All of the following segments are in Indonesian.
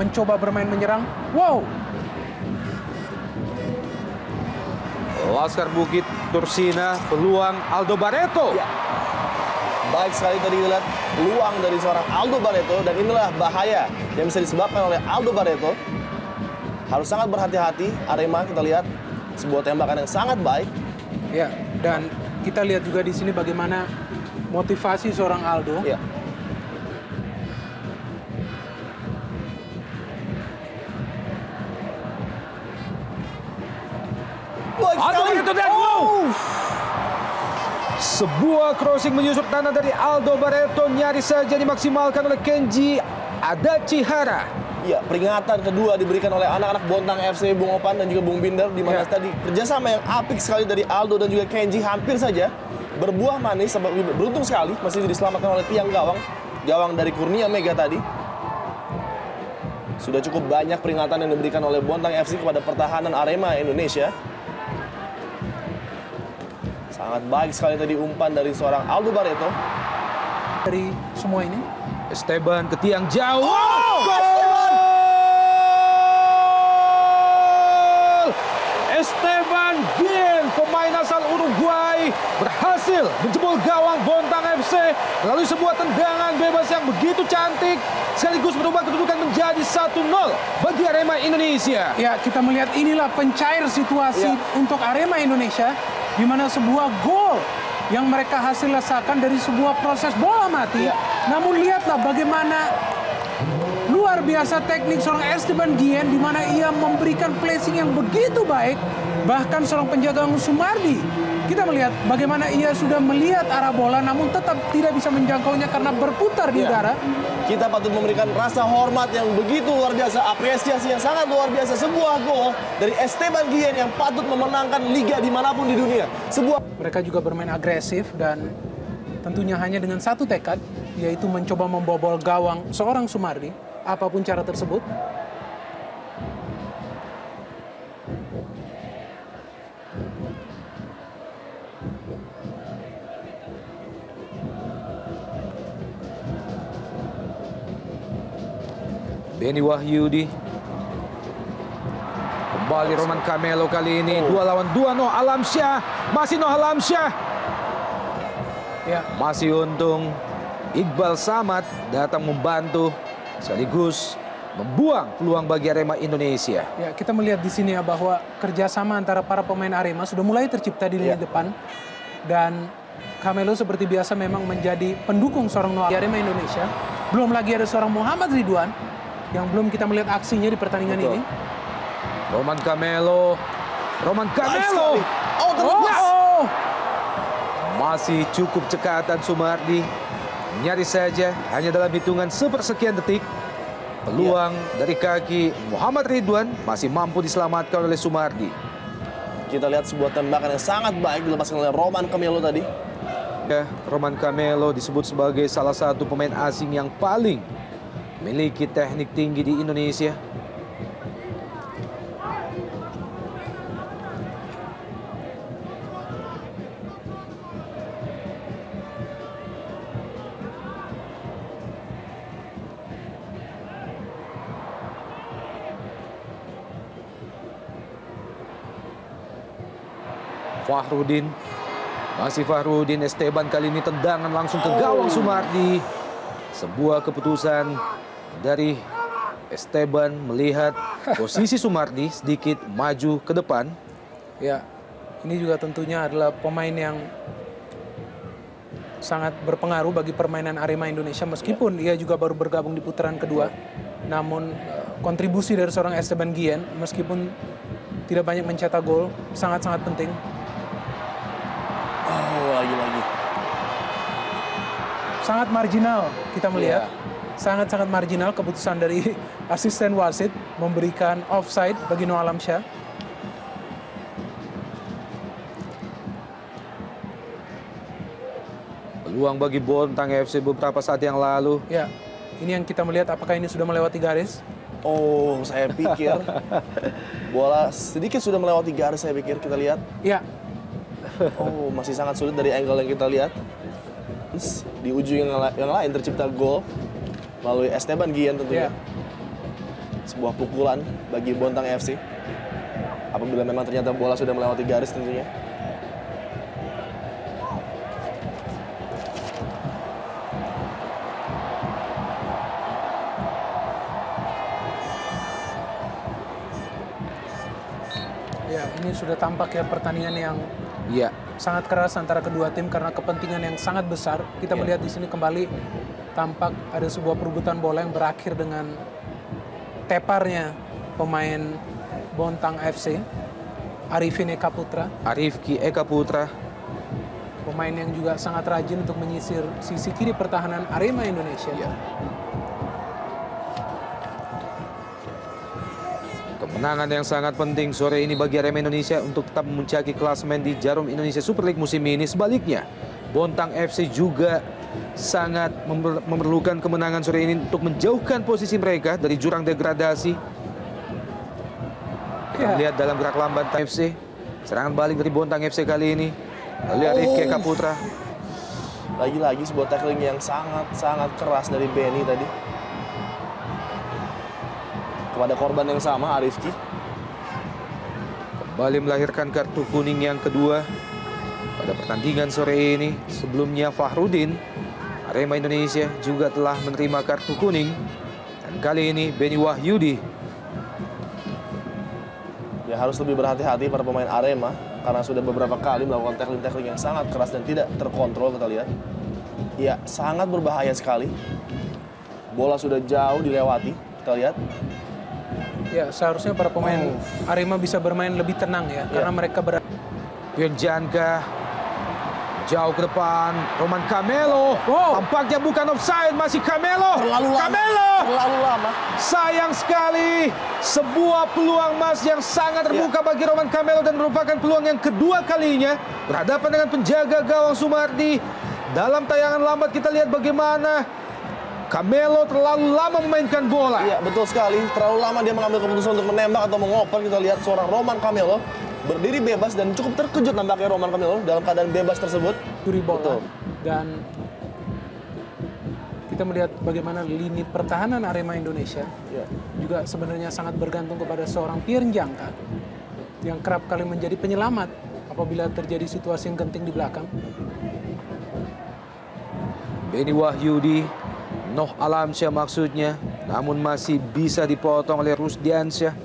mencoba bermain menyerang. Wow. Laskar Bukit Tursina, peluang Aldo Barreto. Ya. Baik sekali tadi lihat peluang dari seorang Aldo Barreto, dan inilah bahaya yang bisa disebabkan oleh Aldo Barreto. Harus sangat berhati-hati. Arema kita lihat sebuah tembakan yang sangat baik. Ya, dan kita lihat juga di sini bagaimana motivasi seorang Aldo. Ya. Baik Aldo sekali. Barreto dan sebuah crossing menyusup tanah dari Aldo Barreto nyaris saja dimaksimalkan oleh Kenji Adachihara. Ya, peringatan kedua diberikan oleh anak-anak Bontang FC, Bung Opan dan juga Bung Binder, di mana tadi kerjasama yang apik sekali dari Aldo dan juga Kenji hampir saja berbuah manis. Beruntung sekali masih diselamatkan oleh tiang gawang dari Kurnia Mega tadi. Sudah cukup banyak peringatan yang diberikan oleh Bontang FC kepada pertahanan Arema Indonesia. Sangat baik sekali tadi umpan dari seorang Aldo Barreto. Dari semua ini. Esteban ke tiang jauh. Esteban! Esteban Guillen, pemain asal Uruguay, berhasil menjebol gawang Bontang FC melalui sebuah tendangan bebas yang begitu cantik, sekaligus merubah kedudukan menjadi 1-0 bagi Arema Indonesia. Ya, kita melihat inilah pencair situasi untuk Arema Indonesia, di mana sebuah gol yang mereka hasil rasakan dari sebuah proses bola mati. Namun lihatlah bagaimana luar biasa teknik seorang Esteban Guillen, di mana ia memberikan placing yang begitu baik. Bahkan seorang penjaga Sumardi, kita melihat bagaimana ia sudah melihat arah bola namun tetap tidak bisa menjangkaunya karena berputar di udara. Kita patut memberikan rasa hormat yang begitu luar biasa, apresiasi yang sangat luar biasa. Sebuah gol dari Esteban Guillen yang patut memenangkan liga dimanapun di dunia. Mereka juga bermain agresif dan tentunya hanya dengan satu tekad, yaitu mencoba membobol gawang seorang Sumardi, apapun cara tersebut. Benny Wahyudi. Kembali Roman Camelo kali ini. 2 lawan 2 Noah Alamsyah. Masih Noah Alamsyah. Ya. Masih untung Iqbal Samad datang membantu sekaligus membuang peluang bagi Arema Indonesia. Ya, kita melihat di sini ya bahwa kerjasama antara para pemain Arema sudah mulai tercipta di lini depan, dan Camelo seperti biasa memang menjadi pendukung seorang Noah Arema Indonesia. Belum lagi ada seorang Muhammad Ridwan yang belum kita melihat aksinya di pertandingan ini. Roman Camelo. Oh, terlepas. Masih cukup cekatan Sumardi. Nyaris saja hanya dalam hitungan sepersekian detik. Peluang dari kaki Muhammad Ridwan masih mampu diselamatkan oleh Sumardi. Kita lihat sebuah tembakan yang sangat baik dilepaskan oleh Roman Camelo tadi. Ya, Roman Camelo disebut sebagai salah satu pemain asing yang paling memiliki teknik tinggi di Indonesia. Fahrudin. Masih Fahrudin. Esteban kali ini tendangan langsung ke gawang Sumardi. Sebuah keputusan dari Esteban melihat posisi Sumardi sedikit maju ke depan. Ya, ini juga tentunya adalah pemain yang sangat berpengaruh bagi permainan Arema Indonesia, meskipun ia juga baru bergabung di putaran kedua. Namun kontribusi dari seorang Esteban Guillen, meskipun tidak banyak mencetak gol, sangat-sangat penting. Lagi-lagi. Sangat marginal kita melihat. Sangat-sangat marginal keputusan dari asisten wasit memberikan offside bagi Noah Alamsyah. Peluang bagi Bontang FC beberapa saat yang lalu. Ya, ini yang kita melihat, apakah ini sudah melewati garis? Oh, saya pikir bola sedikit sudah melewati garis, saya pikir. Kita lihat. Ya. Oh, masih sangat sulit dari angle yang kita lihat. Terus, di ujung yang lain tercipta gol melalui Esteban Guillen tentunya. Sebuah pukulan bagi Bontang FC. Apabila memang ternyata bola sudah melewati garis tentunya. Ya, ini sudah tampak ya pertandingan yang Ya, sangat keras antara kedua tim karena kepentingan yang sangat besar. Kita melihat di sini kembali tampak ada sebuah perebutan bola yang berakhir dengan teparnya pemain Bontang FC, Arifin Eka Putra, Arifki Eka Putra. pemain yang juga sangat rajin untuk menyisir sisi kiri pertahanan Arema Indonesia. Ya. Kemenangan yang sangat penting sore ini bagi Arema Indonesia untuk tetap memuncaki klasemen di Jarum Indonesia Super League musim ini. Sebaliknya, Bontang FC juga sangat memerlukan kemenangan sore ini untuk menjauhkan posisi mereka dari jurang degradasi. Kita lihat dalam gerak lambat FC, serangan balik dari Bontang FC kali ini. Lalu Arifki Eka Putra. Lagi-lagi sebuah tackling yang sangat keras dari Benny tadi. Kepada korban yang sama, Arifki. Kembali melahirkan kartu kuning yang kedua pada pertandingan sore ini. Sebelumnya Fahrudin, Arema Indonesia juga telah menerima kartu kuning. Dan kali ini Benny Wahyudi. Ya harus lebih berhati-hati para pemain Arema karena sudah beberapa kali melakukan tackling-tackling yang sangat keras dan tidak terkontrol, kita lihat. Ya, sangat berbahaya sekali. Bola sudah jauh dilewati, kita lihat. Ya, seharusnya para pemain Arema bisa bermain lebih tenang ya, karena mereka Pion Janka jauh ke depan. Roman Camelo. Tampaknya bukan offside, masih Camelo. Terlalu lama. Camelo. Terlalu lama. Sayang sekali, sebuah peluang emas yang sangat terbuka bagi Roman Camelo dan merupakan peluang yang kedua kalinya berhadapan dengan penjaga gawang Sumardi. Dalam tayangan lambat kita lihat bagaimana Camelo terlalu lama memainkan bola. Iya, betul sekali. Terlalu lama dia mengambil keputusan untuk menembak atau mengoper. Kita lihat seorang Roman Camelo berdiri bebas dan cukup terkejut nampaknya Roman Camelo dalam keadaan bebas tersebut. curi bola. Betul. Dan kita melihat bagaimana lini pertahanan Arema Indonesia juga sebenarnya sangat bergantung kepada seorang Pion Janka yang kerap kali menjadi penyelamat apabila terjadi situasi yang genting di belakang. Benny Wahyudi, Noh Alamsyah maksudnya, namun masih bisa dipotong oleh Rusdiansyah.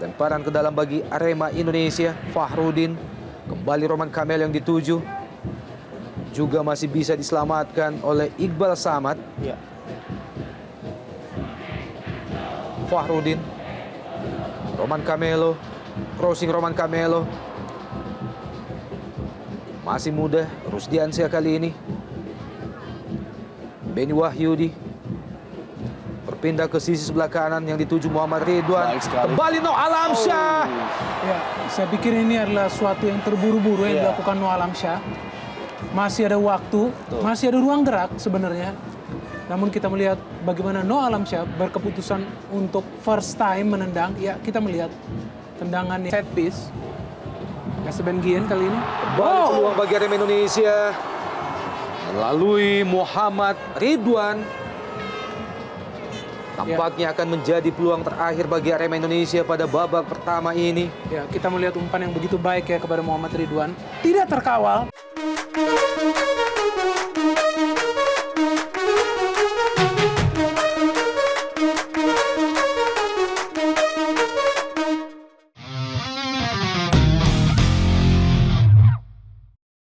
Lemparan ke dalam bagi Arema Indonesia, Fahrudin. Kembali Roman Camelo yang dituju. Juga masih bisa diselamatkan oleh Iqbal Samad. Iya. Fahrudin. Roman Camelo. Crossing Roman Camelo. Masih muda, Rusdiansyah kali ini. Benny Wahyudi berpindah ke sisi sebelah kanan yang dituju Muhammad Ridwan. Kembali Noh Alamsyah. Ya, saya pikir ini adalah suatu yang terburu-buru yang dilakukan Noh Alamsyah. Masih ada waktu, masih ada ruang gerak sebenarnya. Namun kita melihat bagaimana Noh Alamsyah berkeputusan untuk first time menendang. Ya, kita melihat tendangan set piece. Esben Gien kali ini. Kembali peluang bagi Arema Indonesia melalui Muhammad Ridwan. Tampaknya akan menjadi peluang terakhir bagi Arema Indonesia pada babak pertama ini. Ya, kita melihat umpan yang begitu baik ya kepada Muhammad Ridwan. Tidak terkawal.